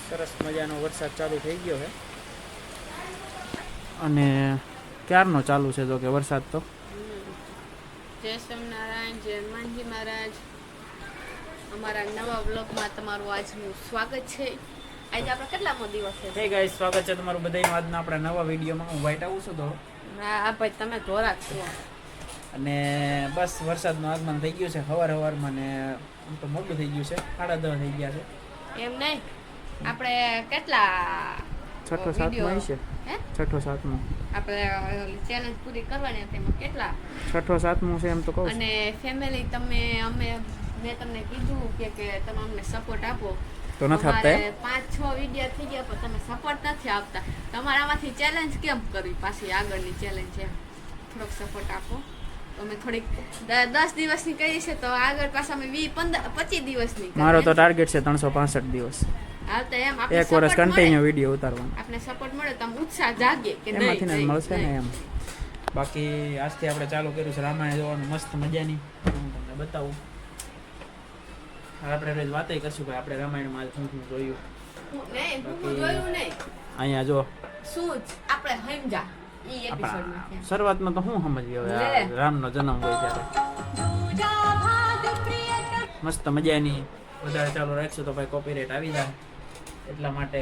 સરસ મજાનો વરસાદ ચાલુ થઈ ગયો છે અને ક્યારનો ચાલુ છે જો કે વરસાદ તો જય સ્વામિનારાયણ, જય હનુમાનજી મહારાજ. અમારા નવા બ્લોગમાં તમારું આજનું સ્વાગત છે. આજે આપણે કેટલામો દિવસ છે? હે ગાઈસ, સ્વાગત છે તમારું બધાનું આજના આપણા નવા વિડીયોમાં. હું વાઈટ આવું છું તો હા ભાઈ, તમે ધોરાક છો. અને બસ વરસાદનું આગમન થઈ ગયું છે સવારમાં ને આમ તો મોડું થઈ ગયું છે, 10:30 થઈ ગયા છે. એમ નહીં, આપણે કેટલા છઠ્ઠો સાતમો છે. હે છઠ્ઠો સાતમો આપણે ચેલેન્જ પૂરી કરવાની હતી, એમાં કેટલા છઠ્ઠો સાતમો છે એમ તો કહું છું. અને ફેમિલી મેં તમને કીધું કે તમે અમને સપોર્ટ આપો તો નથી આપતા 5-6 વિડીયો થઈ ગયા પણ તમે સપોર્ટ નથી આપતા. તમારામાંથી ચેલેન્જ કેમ કરવી પાછી આગળની ચેલેન્જ એમ થોડોક સપોર્ટ આપો. તો અમે થોડીક 10 દિવસની કરી છે તો આગળ પાછા અમે 20-25 દિવસની. મારો તો ટાર્ગેટ છે 365 દિવસ. હા તો એમ આપણે એક વર્ષ કન્ટિન્યુ વિડીયો ઉતારવાનો. આપણે સપોર્ટ મળે તો ઉત્સાહ જાગે કે એમાંથી ને મળશે ને એમ. બાકી આજથી આપણે ચાલુ કર્યું છે રામાયણ જોવાનું, મસ્ત મજાની. હું તમને બતાવું. આપણે રોજ વાતય કરશું ભાઈ, આપણે રામાયણમાં શું શું જોયું. નહીં, હું જોયું નહીં. અહીંયા જો શું આપણે સમજા ઈ એપિસોડમાં શરૂઆતમાં તો શું સમજ્યો હવે રામનો જન્મ હોય ત્યારે મસ્ત મજાની. વધારે ચાલુ રાખશું તો ભાઈ કોપીરાઈટ આવી જાય, એટલા માટે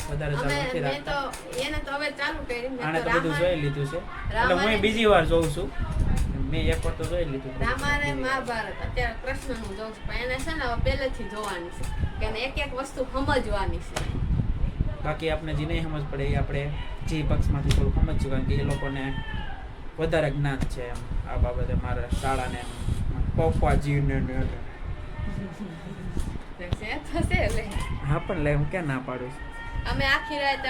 વધારે ચાલુ નથી રાખતા. એને તો હવે ચાલુ કરી. આને તો બધું જોઈ લીધું છે, એટલે હું બીજી વાર જોઉં છું. મેં એક વાર તો જોઈ લીધું. રામાયણ મહાભારત અત્યારે કૃષ્ણનું જોઉં છું, પણ એને છે ને હવે પહેલેથી જોવાની છે કે એને એક વસ્તુ સમજવાની છે. બાકી આપણે જે નહીં સમજ પડે એ આપણે જે પક્ષમાંથી થોડું સમજશું, કારણ કે એ લોકોને વધારે જ્ઞાન છે એમ આ બાબતે. મારા શાળાને પપ્પાજીને હા પણ લે હું ક્યાં ના પાડું છું. અમે આખી રાત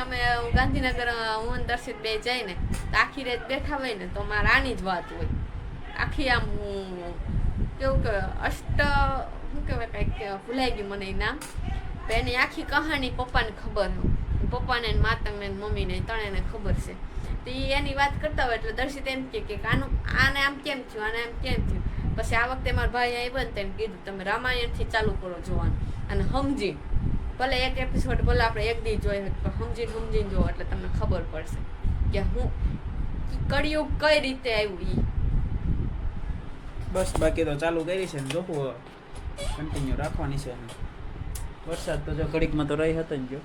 ગાંધીનગર હું દર્શિત બે જઈને તો આખી રાત બેઠા હોય ને તો મારા આની જ વાત હોય. આખી આમ કેવું કે શું કહેવાય, કંઈક ભૂલાઈ ગયું મને એ નામ. તો એની આખી કહાની પપ્પાને ખબર હોય, પપ્પાને માતાને મમ્મીને ત્રણેયને ખબર છે. તો એ એની વાત કરતા હોય એટલે દર્શિત એમ કે આને આમ કેમ થયું, આને આમ કેમ થયું. પછી આ વખતે મારા ભાઈ અહીં બનતા એને કીધું તમે રામાયણથી ચાલુ કરો જોવાનું, અને સમજી ભલે એક એપિસોડ ભલે આપણે એક દી જોઈએ પણ સમજીને જોવો એટલે તમને ખબર પડશે કે હું કળિયુગ કઈ રીતે આવ્યું ઈ. બસ બાકી તો ચાલુ કરી છે ને જોવું કન્ટિન્યુ રાખવાની છે. વરસાદ તો જો ઘડીકમાં તો રહી હતો ને, જો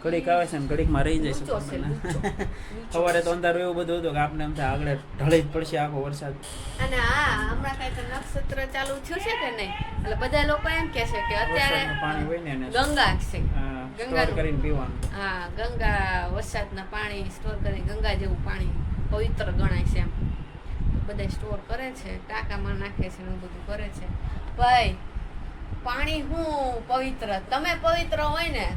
ઘડીક આવે છે ને ઘડીકમાં રહી જાય છે. સવારે તો અંધારું એવું બધું હતું કે આપણે એમ થાય આગળ ઢળી જ પડશે આખો વરસાદ. અને હમણાં કઈ નક્ષત્ર ચાલુ થયું છે કે નહીં, એટલે બધા લોકો એમ કે છે કે અત્યારે પાણી હોય ને ગંગા છે, સ્ટોર કરીને પીવાનું. હા, ગંગા વરસાદના પાણી સ્ટોર કરીને ગંગા જેવું પાણી પવિત્ર ગણાય છે એમ. બધા સ્ટોર કરે છે, ટાંકામાં નાખે છે, એવું બધું કરે છે. ભાઈ પાણી હું પવિત્ર, તમે પવિત્ર હોય ને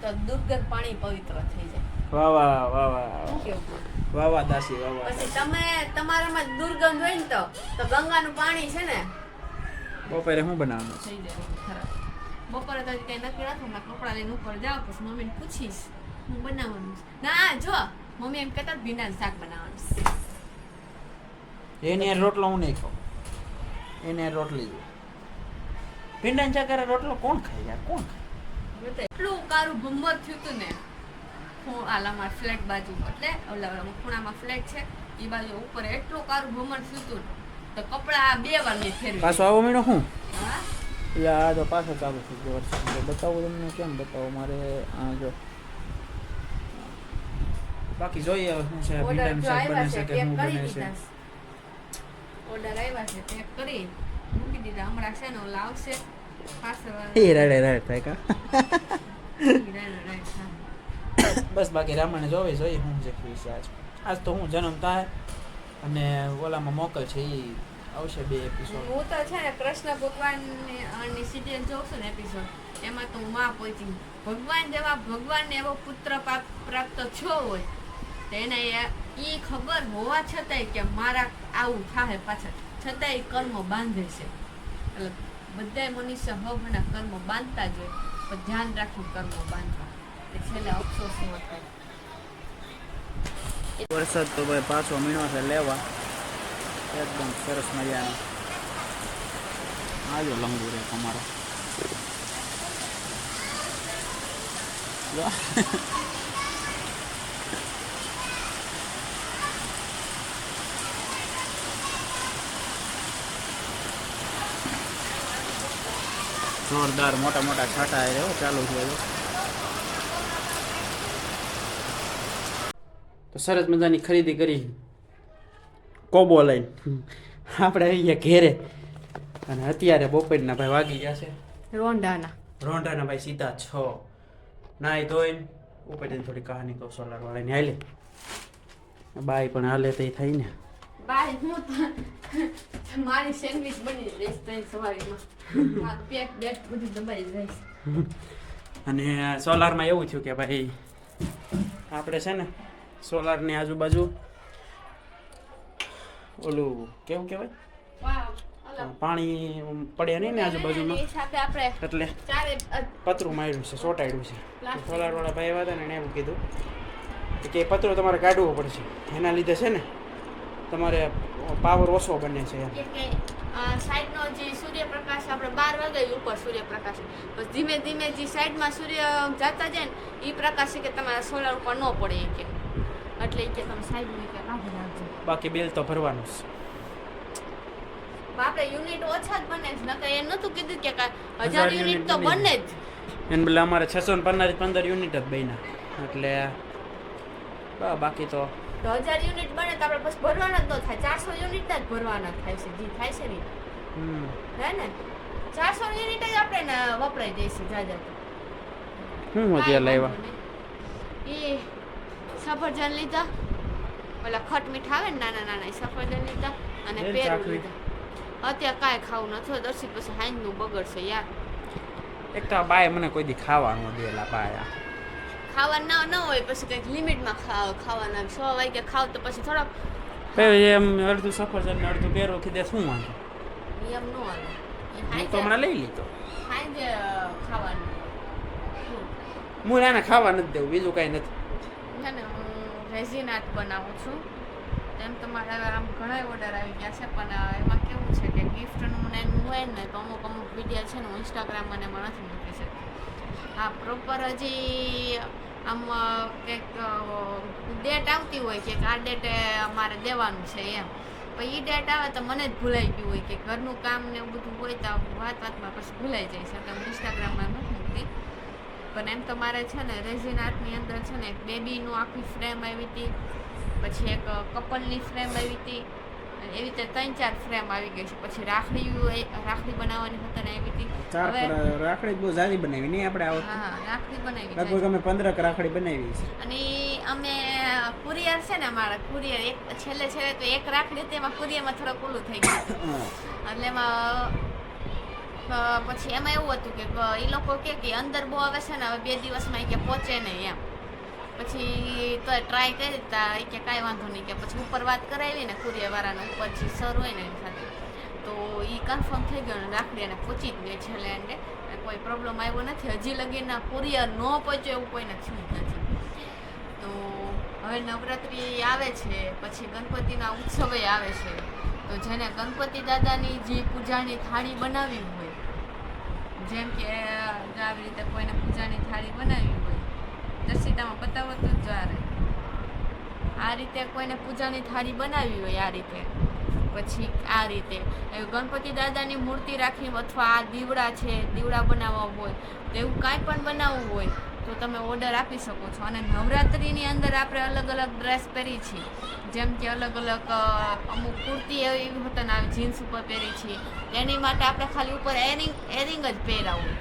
તો દુર્ગંધ પાણી પવિત્ર થઈ જાય. વાહ વાહ વાહ વાહ વાહ વાહ દાસી વાહ વાહ. પછી તમારામાં દુર્ગંધ હોય ને તો ગંગાનું પાણી છે ને બપોરે શું બનાવવાનું થઈ જાય ખરાબ. બપોરે તો કઈ નક્કી રાખો, કપડા લઈને ઉપર જાવ પછી મમ્મીને પૂછીશ હું બનાવવાનું છે. ના જો મમ્મી એમ કહેતા ભીંડાનું શાક બનાવવાનું છે. એની રોટલો હું નહીં ખાઉં, એને રોટલી જો ભીંડાના શાક રોટલો કોણ ખાય યાર, કોણ ખાય? એટલું કારું ભંબર થયું હતું ને આલામાં ફ્લેટ બાજુ, એટલે ખૂણામાં ફ્લેટ છે એ બાજુ ઉપર એટલું કારું ભમર થયું હતું તો કપડા 2 વાર નહીં ફેરવી. પાછો આવો મીનો હું હા એટલે આ તો પાછો ચાલુ થઈ ગયો વરસાદ. બતાવું તમને, કેમ બતાવો મારે આ જો. બાકી જોઈએ હવે શું છે, ભીંડાનું શાક બને છે કે શું બને છે. ઓર્ડર આવ્યા છે, પેક કરી મૂકી દીધા. હમણાં છે ને ઓલા આવશે થાય કા. બસ બાકી રામાયણ જોઈએ શું છે આજ તો હું જન્મ થાય અને ઓલામાં મોકલ છે એ આવશે 2 એપિસોડ. હું તો છે ને કૃષ્ણ ભગવાનની સિરિયલ જોઉં છું ને એપિસોડ, એમાં તો હું માં પહોંચી ભગવાનને એવો પુત્ર પ્રાપ્ત થયો હોય તો એને એ ખબર હોવા છતાંય કે મારા આવું થાય પાછળ છતાંય કર્મ બાંધે છે. એટલે બધા મનુષ્ય હવના કર્મ બાંધતા જ હોય, પણ ધ્યાન રાખવું કર્મ બાંધવા છેલ્લે અફસોસ ન થાય. વરસાદ તો ભાઈ પાછો મીણો છે લેવા, એકદમ સરસ મજાનો. આજો લંબુ રે તમારો જો. જોરદાર મોટા મોટા છાંટા આવ્યો ચાલુ છે હવે. તો સરસ મજાની ખરીદી કરી કોબો લઈને આપણે આવી ગયા ઘેરે અને અત્યારે બપોરના ભાઈ વાગી ગયા છે રોંઢાના ભાઈ સીધા 6 નાઈ ધોઈને ઉપર થોડી કહાની કહું સોલાર વાળાની હાલે બાય પણ હાલે તો થાય ને બાય હું તો મારી સેન્ડવિચ બની જઈશ ત્રણ સવારીમાં પેક બેટ બધું દબાઈ જઈશ. અને સોલારમાં એવું થયું કે ભાઈ આપણે છે ને સોલારની આજુબાજુ ઓલું કેવું કહેવાય પાણી પડે નહીં ને આજુબાજુમાં એટલે પતરું માર્યું છે ચોંટાડ્યું છે. સોલાર વાળા ભાઈ આવ્યા હતા ને એને એવું કીધું કે પતરું તમારે કાઢવું પડશે એના લીધે છે ને તમારે પાવર ઓછો બને છે એમ. સાઈડનો જે સૂર્યપ્રકાશ આપણે 12 વાગે ઉપર સૂર્યપ્રકાશ બસ ધીમે ધીમે જે સાઈડમાં સૂર્ય જતા જાય ને એ પ્રકાશ કે તમારા સોલાર ઉપર ન પડે કે એટલે કે તમે સાઈડમાં કે કાઢી નાખજો. બાકી બિલ તો ભરવાનું જ. આપણે યુનિટ ઓછા જ બને છે નકર એ નતું કીધું કે 1000 યુનિટ તો બને જ. એને બદલે અમારે 615 યુનિટ જ બન્યા એટલે બાકી તો 1000 યુનિટ બને તો આપણે બસ ભરવાના જ ન થાય 400 યુનિટ જ ભરવાના થાય છે જે થાય છે ને હે ને 400 યુનિટ જ આપણે વપરાઈ જઈશે જાજા હું મજા લાવ્યા એ સફરજન લીધા ઓલા ખટ મીઠા આવે ને નાના નાના એ સફરજન લીધા અને પેરું લીધા. અત્યારે કાંઈ ખાવું નથી દર્શિત પછી હાઈનું બગડશે યાર. એક તો બાય મને કોઈ દી ખાવાનું દેલા બાયા ખાવા ન હોય પછી કંઈક લિમિટમાં ખાવાના 6 વાગે ખાવ તો પછી થોડાક એમ અડધું સફરજન ને અડધું પેરો કીધે શું વાંધો એમ ન હાલે. હું તો હમણાં લઈ લીધો હાંજે ખાવાનું હું એને ખાવા નથી દેવું બીજું કાંઈ નથી. છે ને હું રેઝિન આર્ટ બનાવું છું એમ તો મારા આમ ઘણા ઓર્ડર આવી ગયા છે પણ એમાં કેવું છે કે ગિફ્ટનું ને એનું હોય ને તો અમુક વિડીયો છે ને હું ઇન્સ્ટાગ્રામમાં ને એમાં નથી મૂકી શકતી. હા પ્રોપર હજી આમ કંઈક ડેટ આવતી હોય કે આ ડેટે અમારે દેવાનું છે એમ પણ એ ડેટ આવે તો મને જ ભૂલાઈ ગયું હોય કે ઘરનું કામ ને એવું બધું હોય તો વાતમાં પછી ભૂલાઈ જાય છે એટલે હું ઇન્સ્ટાગ્રામમાં નથી મૂકતી. પણ એમ તો મારે છે ને રેઝિન આર્ટની અંદર છે ને એક બેબીનું આખી ફ્રેમ આવી હતી પછી એક કપલની ફ્રેમ આવી હતી એવી રીતે 3-4 ફ્રેમ આવી ગઈ છે. પછી રાખડી બનાવવાની હતી ને એવી હતી હવે રાખડી બહુ સારી બનાવી નહીં આપણે આવો હા રાખડી બનાવી લગભગ અમે 15 રાખડી બનાવી છે. અને અમે કુરિયર છે ને અમારા કુરિયર એક છેલ્લે તો એક રાખડી હતી એમાં કુરિયરમાં થોડું ઓલું થઈ ગયું એટલે એમાં પછી એમાં એવું હતું કે એ લોકો કે અંદર બહુ આવે છે ને હવે 2 દિવસમાં કે પહોંચે નહીં એમ. પછી તો ટ્રાય કરી તા કે કાંઈ વાંધો નહીં કે પછી ઉપર વાત કરાવી ને કુરિયરવાળાને ઉપર જે સર હોય ને એની સાથે તો એ કન્ફર્મ થઈ ગયો ને રાખડી એને પહોંચી જ ગઈ છેલ્લે એન્ડે કોઈ પ્રોબ્લેમ આવ્યો નથી. હજી લગીના કુરિયર ન પહોંચ્યો એવું કોઈને થયું જ નથી. તો હવે નવરાત્રિ આવે છે પછી ગણપતિના ઉત્સવે આવે છે તો જેને ગણપતિ દાદાની જે પૂજાની થાળી બનાવી હોય જેમ કે આવી રીતે કોઈને પૂજાની થાળી બનાવી હોય દર્શિતામાં બતાવો તો જ્યારે આ રીતે કોઈને પૂજાની થાળી બનાવી હોય આ રીતે પછી આ રીતે ગણપતિ દાદાની મૂર્તિ રાખી અથવા આ દીવડા બનાવવા હોય તો એવું કાંઈ પણ બનાવવું હોય તો તમે ઓર્ડર આપી શકો છો. અને નવરાત્રિની અંદર આપણે અલગ અલગ ડ્રેસ પહેરી છીએ જેમ કે અલગ અલગ અમુક કુર્તી એવી હોતા ને આવી જીન્સ ઉપર પહેરી છીએ એની માટે આપણે ખાલી ઉપર એરિંગ જ પહેરાવું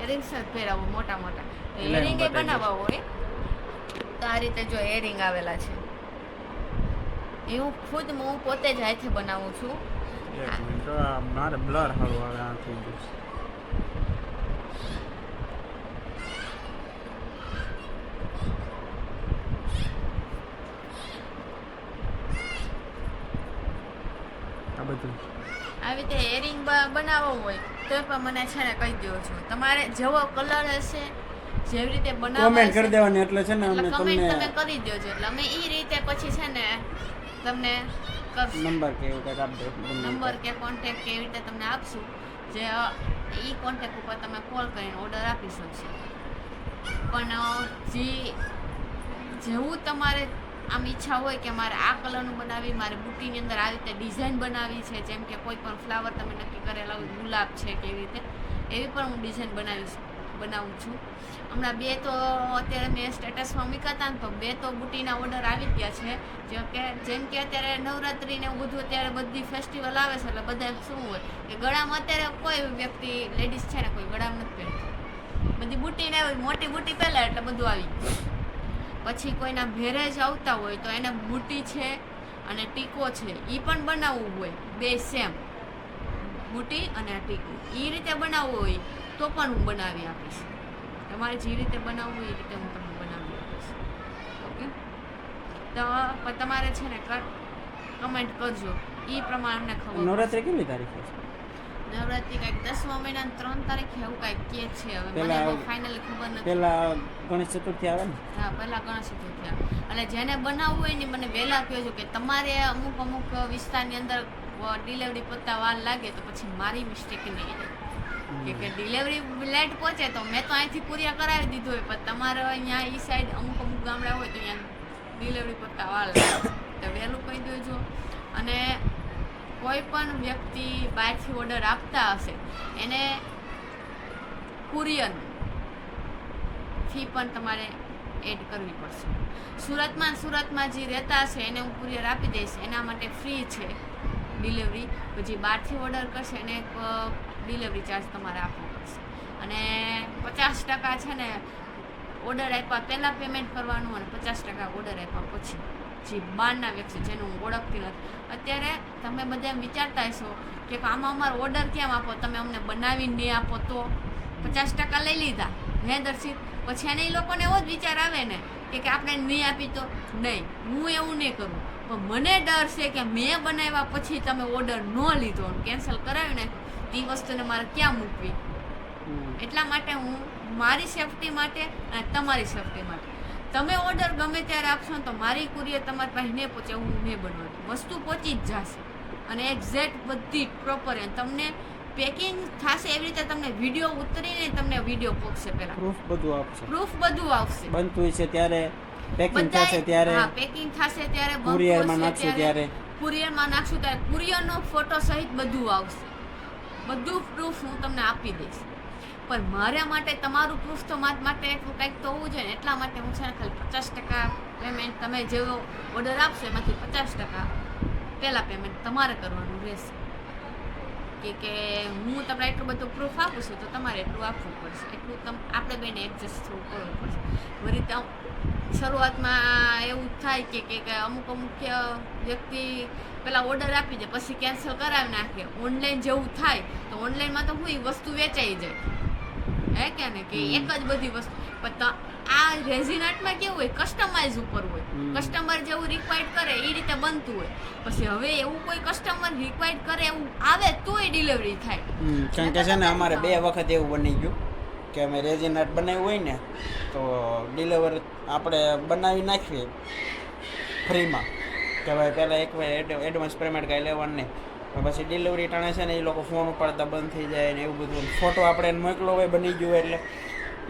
એરિંગ્સ જ પહેરાવું મોટા મોટા એરિંગ એ બનાવવા હોય તો આ રીતે જો એરિંગ આવેલા છે એવું ખુદ હું પોતે જ હાથે બનાવું છું. મારે બ્લર હારું આવે આ થઈ ગયું આ બધું આવી રીતે એરિંગ બનાવવો હોય તો પણ મને છે ને કહી દો છો તમારે જેવો કલર હશે જેવી રીતે બનાવવા કમેન્ટ કરી દેવાની એટલે છે ને અમે કમેન્ટ તમને તમે કરી દેજો એટલે અમે એ રીતે પછી છે ને તમને નંબર કે એવું કંઈક આપી દો નંબર કે કોન્ટેક્ટ કે એવી રીતે તમને આપશું જે એ કોન્ટેક્ટ ઉપર તમે કોલ કરીને ઓર્ડર આપી શકશો. પણ જેવું તમારે આમ ઈચ્છા હોય કે મારે આ કલરનું બનાવી, મારે બુટીની અંદર આવી રીતે ડિઝાઇન બનાવી છે, જેમ કે કોઈ પણ ફ્લાવર તમે નક્કી કરેલા હોય, ગુલાબ છે કે એવી રીતે, એવી પણ હું ડિઝાઇન બનાવું છું. હમણાં 2 તો અત્યારે મેં સ્ટેટસમાં મૂક્યા હતા ને, તો 2 તો બુટીના ઓર્ડર આવી ગયા છે. જેમ કે અત્યારે નવરાત્રિ ને એવું બધું અત્યારે બધી ફેસ્ટિવલ આવે છે, એટલે બધા શું હોય કે ગળામાં અત્યારે કોઈ વ્યક્તિ લેડીઝ છે ને કોઈ ગળામાં નથી પહેરતી, બધી બુટી ને મોટી બુટી પહેલા એટલે બધું આવી ગયું. પછી કોઈના મેરેજ આવતા હોય તો એને બુટી છે અને ટીકો છે એ પણ બનાવવું હોય, 2 સેમ બુટી અને ટીકો એ રીતે બનાવવું હોય તો પણ હું બનાવી આપીશ. તમારે જે રીતે બનાવવું હોય એ રીતે હું તમને બનાવી આપીશ. ઓકે, તો તમારે છે ને કમેન્ટ કરજો એ પ્રમાણે અમને ખબર. નવરાત્રી કેટલી તારીખે છે? નવરાત્રી કંઈક 10મા મહિનાની 3 તારીખે એવું કંઈક કે છે. હવે મને બહુ ફાઇનલી ખબર નથી. પહેલા ગણેશ ચતુર્થી આવે ને? હા, પહેલા ગણેશ ચતુર્થી આવે. એટલે જેને બનાવવું હોય ને મને વહેલા કહેજો કે તમારે અમુક વિસ્તારની અંદર ડિલિવરી પહોંચતા વાર લાગે તો પછી મારી મિસ્ટેક નહીં કે ડિલિવરી લેટ પહોંચે તો મેં તો અહીંથી કુરિયર કરાવી દીધું હોય, પણ તમારે અહીંયા એ સાઈડ અમુક ગામડા હોય તો અહીંયા ડિલિવરી પહોંચતા વાર લાગે તો વહેલું કહી દેજો. અને કોઈ પણ વ્યક્તિ બહારથી ઓર્ડર આપતા હશે એને કુરિયર ફી પણ તમારે એડ કરવી પડશે. સુરતમાં જે રહેતા હશે એને હું કુરિયર આપી દઈશ, એના માટે ફ્રી છે ડિલિવરી. પછી બહારથી ઓર્ડર કરશે એને એક ડિલિવરી ચાર્જ તમારે આપવો પડશે. અને 50% છે ને ઓર્ડર આપ્યા પહેલાં પેમેન્ટ કરવાનું અને 50% ઓર્ડર આપ્યા પછી. જે બહારના વ્યક્તિ જેનું હું ઓળખતી નથી. અત્યારે તમે બધા વિચારતા હશો કે આમાં અમારો ઓર્ડર કેમ આપો, તમે અમને બનાવીને નહીં આપો તો. 50% લઈ લીધા હે દર્શિત, પછી એને એ લોકોને એવો જ વિચાર આવે ને કે આપણે નહીં આપી તો નહીં. હું એવું નહીં કરું, પણ મને ડર છે કે મેં બનાવ્યા પછી તમે ઓર્ડર ન લીધો કેન્સલ કરાવી નાખ્યો એ વસ્તુને મારે ક્યાં મૂકવી. એટલા માટે હું મારી સેફટી માટે અને તમારી સેફટી માટે તમે ઓર્ડર ગમે ત્યારે આપશો ને તો મારી કુરિયર તમારી પાસે નહીં પહોંચે હું નહીં બનાવતી. વસ્તુ પહોંચી જ જશે અને એક્ઝેક્ટ બધી પ્રોપર તમને પેકિંગ થશે એવી રીતે તમને વિડીયો ઉતરીને તમને વિડીયો પહોંચશે. પહેલા પ્રૂફ બધું આવશે. બનતું છે ત્યારે પેકિંગ થશે ત્યારે, હા પેકિંગ થશે ત્યારે, કુરિયરમાં નાખશું ત્યારે, કુરિયરમાં નાખશું ત્યારે કુરિયરનો ફોટો સહિત બધું આવશે. બધું પ્રૂફ હું તમને આપી દઈશ. પણ મારા માટે તમારું પ્રૂફ તો મારા માટે એટલું કંઈક તો હોવું જોઈએ ને. એટલા માટે હું છે ને ખાલી 50% પેમેન્ટ તમે જેવો ઓર્ડર આપશો એમાંથી 50% પહેલાં પેમેન્ટ તમારે કરવાનું રહેશે. કે હું તમને એટલું બધું પ્રૂફ આપું છું તો તમારે એટલું આપવું પડશે. એટલું આપણે બેને એડજસ્ટ થવું કરવું પડશે. વળી શરૂઆતમાં એવું થાય કે અમુક વ્યક્તિ પેલા ઓર્ડર આપી દે પછી કેન્સલ કરાવી નાખે. ઓનલાઈન જેવું થાય તો ઓનલાઈનમાં તો હું એ વસ્તુ વેચાઈ જાય હે કે ને કે એક જ બધી વસ્તુ. પણ આ રેઝિન આર્ટમાં કેવું હોય કસ્ટમાઇઝ ઉપર હોય, કસ્ટમર જેવું રિક્વાયર્ડ કરે એ રીતે બનતું હોય. પછી હવે એવું કોઈ કસ્ટમર રિક્વાયર્ડ કરે એવું આવે તોય ડિલિવરી થાય. કારણ કે છે ને અમારે 2 વખત એવું બની ગયું કે અમે રેઝિન આર્ટ બનાવ્યું હોય ને તો ડિલિવર આપણે બનાવી નાખીએ ફ્રીમાં કે ભાઈ પહેલાં એક વાર એડવાન્સ પેમેન્ટ કાંઈ લેવાનું નહીં, પછી ડિલિવરી ટાણે છે ને એ લોકો ફોન ઉપાડતા બંધ થઈ જાય ને એવું બધું. ફોટો આપણે એને મોકલો હોય બની ગયો એટલે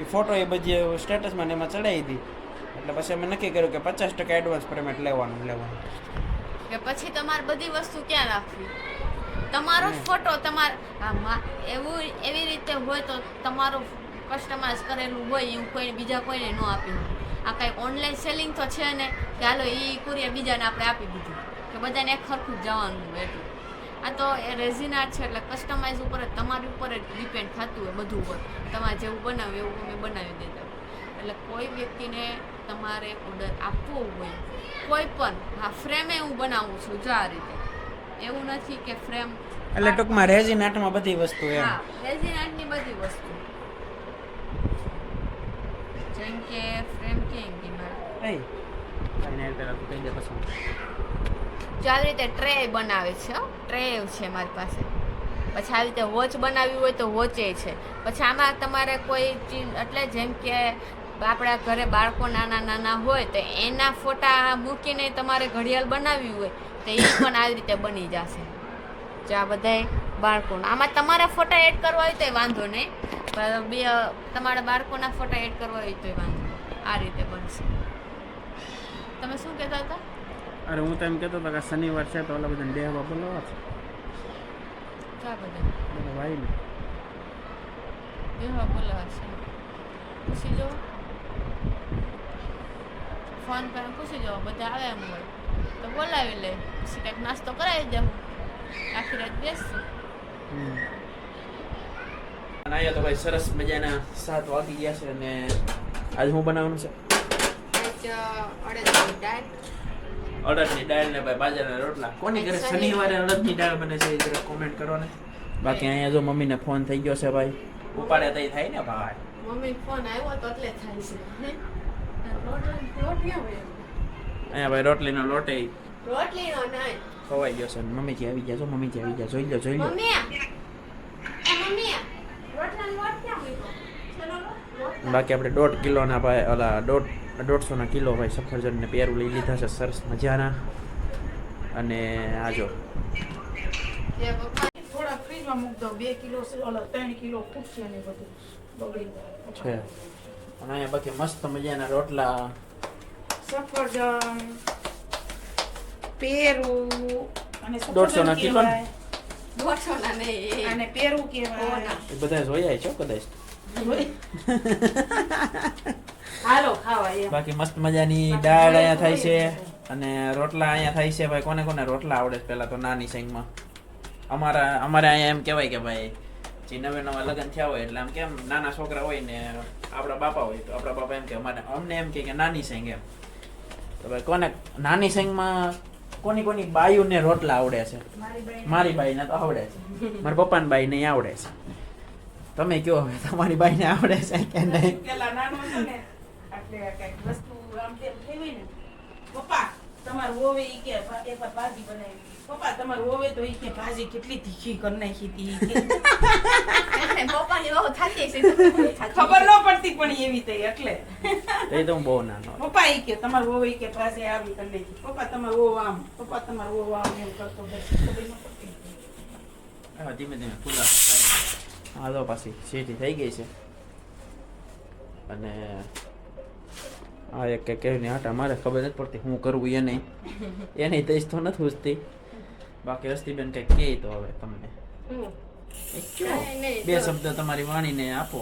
એ ફોટો એ બધી સ્ટેટસમાં ને એમાં ચડાવી દીધી. એટલે પછી અમે નક્કી કર્યું કે 50% એડવાન્સ પેમેન્ટ લેવાનું. કે પછી તમારે બધી વસ્તુ ક્યાં રાખવી, તમારો જ ફોટો તમારે એવી રીતે હોય તો તમારો કસ્ટમાઇઝ કરેલું હોય એવું કોઈ બીજા કોઈને ન આપી. આ કાંઈ ઓનલાઈન સેલિંગ તો છે ને કે હાલો એ કુરિયર બીજાને આપણે આપી દીધું કે બધાને એક સરખું જ જવાનું હોય. એટલું આ તો એ રેઝિન આર્ટ છે એટલે કસ્ટમાઇઝ ઉપર જ તમારી ઉપર જ ડિપેન્ડ થતું હોય બધું હોય. તમારે જેવું બનાવ્યું એવું અમે બનાવી દેતા. એટલે કોઈ વ્યક્તિને તમારે ઓર્ડર આપવો હોય કોઈ પણ, હા ફ્રેમે હું બનાવું છું જો આ રીતે, એવું નથી કે ફ્રેમ એટલે ટૂંકમાં રેઝિન આર્ટમાં બધી વસ્તુ એમ. હા રેઝિન આર્ટની બધી વસ્તુ જેમ કે ફ્રેમ કેમ કે મારે કહી દે પછી જો આવી રીતે ટ્રે બનાવે છે, ટ્રે છે મારી પાસે. પછી આવી રીતે વોચ બનાવવી હોય તો વોચે છે. પછી આમાં તમારે કોઈ ચીજ એટલે જેમ કે આપણા ઘરે બાળકો નાના હોય તો એના ફોટા મૂકીને તમારે ઘડિયાળ બનાવવી હોય તો એ પણ આવી રીતે બની જશે. જો આ બધાય બાળકોના આમાં તમારા ફોટા એડ કરવા હોય તો વાંધો નહીં, પણ બે તમારા બાળકોના ફોટા એડ કરવા હોય તો વાંધો નહીં. આ રીતે બનશે. તમે શું કહેતા હતા? અરે હું તો એમ કહેતો હતો કે શનિવાર છે તો ઓલા બધાને બેહવા બોલાવા છે ક્યાં બધા બધા ભાઈને. બેહવા બોલાવા છે? પૂછી જો, ફોન પર પૂછી જો, બધા આવે એમ હોય તો બોલાવી લે, પછી કંઈક નાસ્તો કરાવી દેવું, આખી રાત બેસશું. અને અહીંયા તો ભાઈ સરસ મજાના 7 વાગી ગયા છે અને આજે શું બનાવવાનું છે? અડદની દાળ ને ભાઈ બાજરાના રોટલા. કોની ઘરે શનિવારે અડદની દાળ બને છે એ જરા કોમેન્ટ કરો ને. બાકી અહીંયા જો મમ્મીને ફોન થઈ ગયો છે ભાઈ, ઉપાડે તઈ થાય ને ભાઈ. મમ્મી ફોન આવ્યો તો એટલે થાય છે. અહીંયા ભાઈ રોટલીનો લોટે રોટલીનો નહીં ખવાઈ ગયો છે. મમ્મીજી આવી ગયા છો, મમ્મીજી આવી ગયા, જોઈ લો જોઈ લો. મમ્મી મમ્મી રોટલાનો લોટ ક્યાં મૂક્યો? બાકી આપણે 1.5 કિલોના ભાઈ ઓલા 150 કિલો ભાઈ સફરજન ને પેરું લઈ લીધા છે સરસ મજાના. અને આ જો થોડા ફ્રીજમાં મૂક દો. 2 કિલો છે, ઓલા 3 કિલો ખૂટશે ને બધું બગડી છે. અને અહીંયા બાકી મસ્ત મજાના રોટલા, સફરજન, પેરું અને 150 ના કિલો ને? કહેવાય. 150 ના નહીં અને પેરું કહેવાય. એ બધા જોયા છો કદાચ. હાલો ખાવા એમ. બાકી મસ્ત મજાની દાળ અહીંયા થાય છે અને રોટલા અહીંયા થાય છે ભાઈ. કોને કોને રોટલા આવડે છે પહેલા તો નાની સાઈઝમાં? અમારે અહીંયા એમ કહેવાય કે ભાઈ જે નવા લગ્ન થયા હોય એટલે આમ કેમ નાના છોકરા હોય ને આપણા બાપા હોય તો આપણા બાપા એમ કે અમને એમ કે નાની સાઈઝ એમ. તો ભાઈ કોને નાની સાઈઝમાં કોની બાયુને રોટલા આવડે છે? મારી બાઈને તો આવડે છે, મારા પપ્પાની બાઈને આવડે છે. તમે કયો હવે તમારી બાઈને આવડે છે કે નહીં? પેલા નાનો હતો ને એટલે કઈક વસ્તુ આમ તેમ થઈ હોય ને, પપ્પા તમારું હોવે ઈ કે એકવાર ભાજી બનાવી, પપ્પા તમારું હોવે તો ઈ કે ભાજી કેટલી તીખી કરી નાખી હતી. પપ્પાની બહુ થાતી છે. ખબર ન પડતી પણ એવી થઈ એટલે એ તો હું બહુ નાનો હતો. પપ્પા ઈ કે તમારું હોવે ઈ કે ભાજી આવી કરી નાખી, પપ્પા તમારું હોવ આમ, પપ્પા તમારું હોવ આમ એમ કરતો બસ ખબર ન પડતી. હવે ધીમે ધીમે ખુલ્લા હા તો પાછી સીટી થઈ ગઈ છે. અને આ એક કે કેવી આટા મારે ખબર નથી પડતી હું કરવું એને તેજ તો નથી પૂછતી. બાકી હસ્તીબેન કંઈક કહે તો હવે તમને એક કયો બે શબ્દ તમારી વાણીને આપો.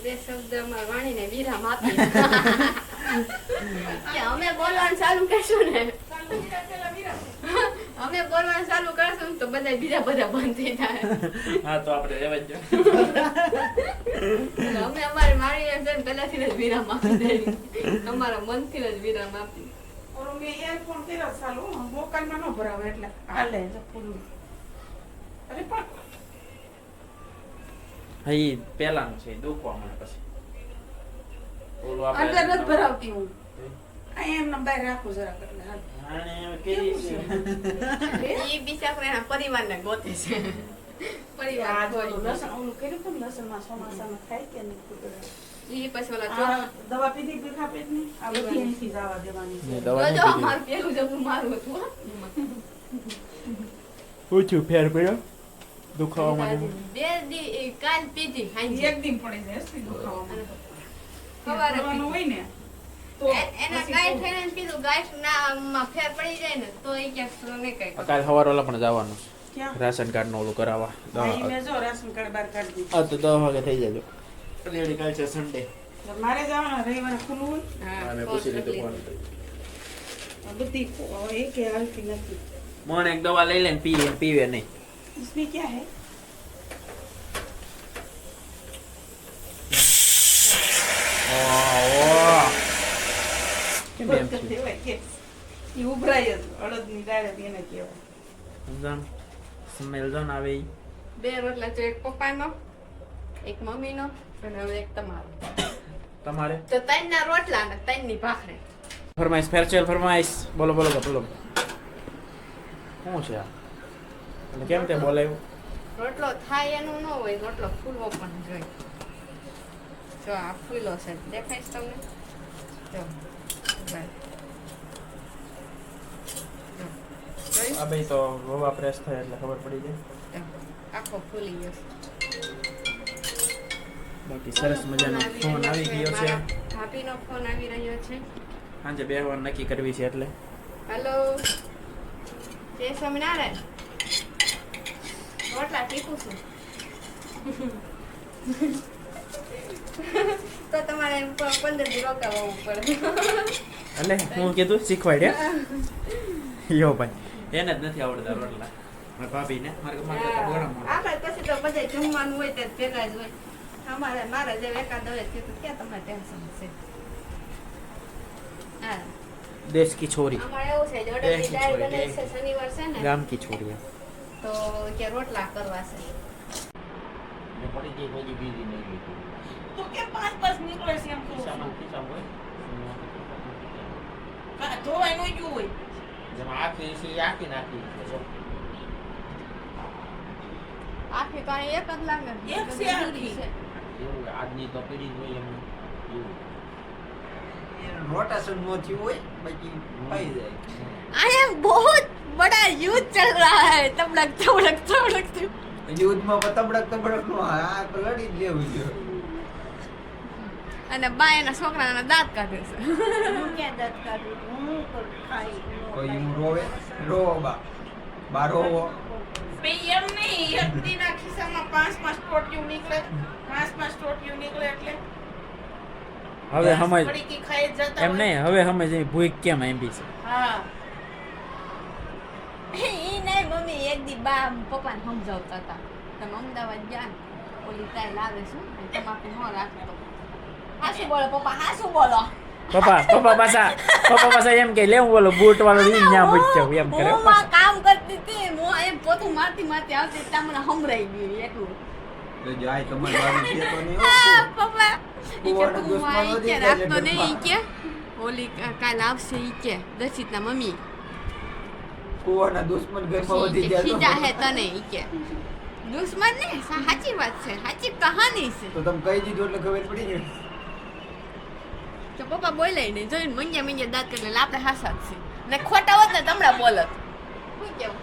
2 શબ્દ અમારી વાણીને વિરામ આપી. કે અમે બોલવાનું ચાલુ કરશું ને, અમે બોલવાનું ચાલુ કરશું ને તો બધા બીજા બધા બંધ થઈ જાય. હા તો આપણે રહેવા જ અમે અમારી વાણીને છે ને પહેલાથી જ વિરામ આપી દઈએ. અમારા મનથી જ વિરામ આપી. ઓલો મેં એરફોન કર્યો ચાલુ મોકાલમાં ન ભરાવે એટલે હાલે છે પૂરું. અરે પણ હા ઈ પહેલાનું છે દુખવા મને પછી ઓલું અંદર નથી ભરાવતી હું. અહીંયા એમને બહાર રાખું જરાક એટલે હાલ. આને કેવી છે ઈ બિચારા એના પરિવારને ગોતે છે. પરિવાર આ હોય. લસણ ઓલું કર્યું હતું ને લસણમાં ચોમાસામાં ખાય કે નહીં કૂતરા. ઈ પછી ઓલા આ દવા પીધી ભેગા પેટની આ બધી અહીંથી જ આવવા દેવાની છે. દવા જો મારું પેલું જબરું મારું હતું હો. પૂછ્યું ફેર પડ્યો દુખાવા માટે બે દી કાલ પીધી હાંજે. એક દિન પડી જાય હસતી દુખાવામાં. સવારે ખાવાનું હોય ને તો એના ગાઈડ થઈને કીધું ગાઈડ ના ફેર પડી જાય ને તો એ ક્યાંક તો નહીં કઈ કાલ સવાર ઓલા પણ જવાનું ક્યાં રાશન કાર્ડ નું ઓલું કરાવવા ભાઈ મેં જો રાશન કાર્ડ બહાર કાઢી દીધું. આ તો 10 વાગે થઈ જજો રેડી કાલ છે સન્ડે. મારે જવાનું રવિવારે ખુલ્લું હોય. મેં પૂછી લીધું ફોન આ બધી એક હાલતી નથી. મને એક દવા લઈ લે ને પીવે નહીં. इसमें क्या है? કેમ એમ છે કહેવાય કે ઈ ઉભરાય જ અડદની દાળ જ એને કહેવાય. સમજાણ સ્મેલ જોન આવે ઈ. 2 રોટલા છે, એક પપ્પાનો એક મમ્મીનો અને હવે એક તમારો. તમારે તો 3 ના રોટલા અને 3 ની ભાખરી. ફરમાઈશ ફેરચેલ ફરમાઈશ બોલો બોલો શું છે આ એટલે કેમ તે બોલાયું? રોટલો થાય એનું ન હોય, રોટલો ફૂલવો પણ જોઈએ. જો આ ફૂલો છે દેખાય છે તમને? જો ભાઈ જો જોયું? આ ભાઈ તો વવા પ્રેસ થાય એટલે ખબર પડી જાય. જો. આખો ફૂલી ગયો બાકી સરસ મજાનો ફોન આવી ગયો છે. ભાભીનો ફોન આવી રહ્યો છે. સાંજે બેહવાનું નક્કી કરવી છે એટલે. હેલો જય સ્વામિનારાયણ. રોટલા ટીપું છું. તો તમારે 15 દી રોકાવવું પડે. એટલે હું કીધું શીખવાડ્યા યો ભાઈ એને જ નથી આવડતા રોટલા મારા ભાભીને મારા કરતા ઘણા મોટા. આપણે પછી તો બધા જમવાનું હોય તે ભેગા જ હોય. મારે જે એકાદ હવે થયું તો ક્યાં તમારે ટેન્શન છે. હા દેશ કી છોરી અમારે એવું છે અડદની દાળ બનાવી છે શનિવાર છે ને ગામ કી છોરી. તો કે રોટલા કરવા છે. તો કે 5 નીકળે છે એમ કહું છું. ધોવાય નો ગયું હોય. આખી તો અહીં એક જ લાગે. એક છે આખી. रोटेशन नो थी हुई बाकी पाई जाए आया बहुत बड़ा युद्ध चल रहा है तबड़क युद्ध में तबड़क नो आ तो लड़ी ले हुई અને બા એના છોકરાના દાંત કાઢે છે. હું ક્યાં દાંત કાઢું? હું ખાઈ कोई यूं रोवे रोबा बारोવો એમ નહીં, એક દીના ખિસ્સામાં 5 ટોટિયું નીકળે, 5 ટોટિયું નીકળે એટલે હવે સમજ પડીકી ખાઈ જ જતા એમ હોય. નહીં હવે સમજ એ ભૂખ કેમ આંબી છે. હા ઈ નહીં મમ્મી એક દી બા પપ્પાને સમજાવતા હતા તમે અમદાવાદ ગયા ને ઓલી તાઈ લાવે છે ને તમાકુ ન રાખતો. હાસું બોલો પપ્પા હાસું બોલો. પપ્પા પાછા એમ કે લે હું બોલો બૂટ વાળો રીન ન્યા મૂક્યો એમ કરે હું માં કામ કરતી હતી હું એમ પોતું મારતી આવતી ત્યાં મને સંભળાઈ ગયું એટલું. तो जाए तुम्हारे बारे में तो नहीं આ हो પપ્પા ઈ કે કુંવારનો તું દુશ્મન માં ઈ નથી કે એટલે રાખતો નહીં ઈ ઘરમાં. કે ઓલી કાલ આવશે ઈ કે દર્શિતના મમ્મી कुआना दुश्मन घर में वधी પછી जाए ખીજા હે તને ઈ કે દુશ્મન ને સાચી વાત છે સાચી કહાની છે. तो तुम कही दीधो એટલે ખબર પડી ગઈ તો પપ્પા બોલાય નહીં જોઈને મંગ્યા દાંત કરી એટલે આપણે હાસા જ છે ને ખોટા હોત ને તમડા બોલત શું કેવું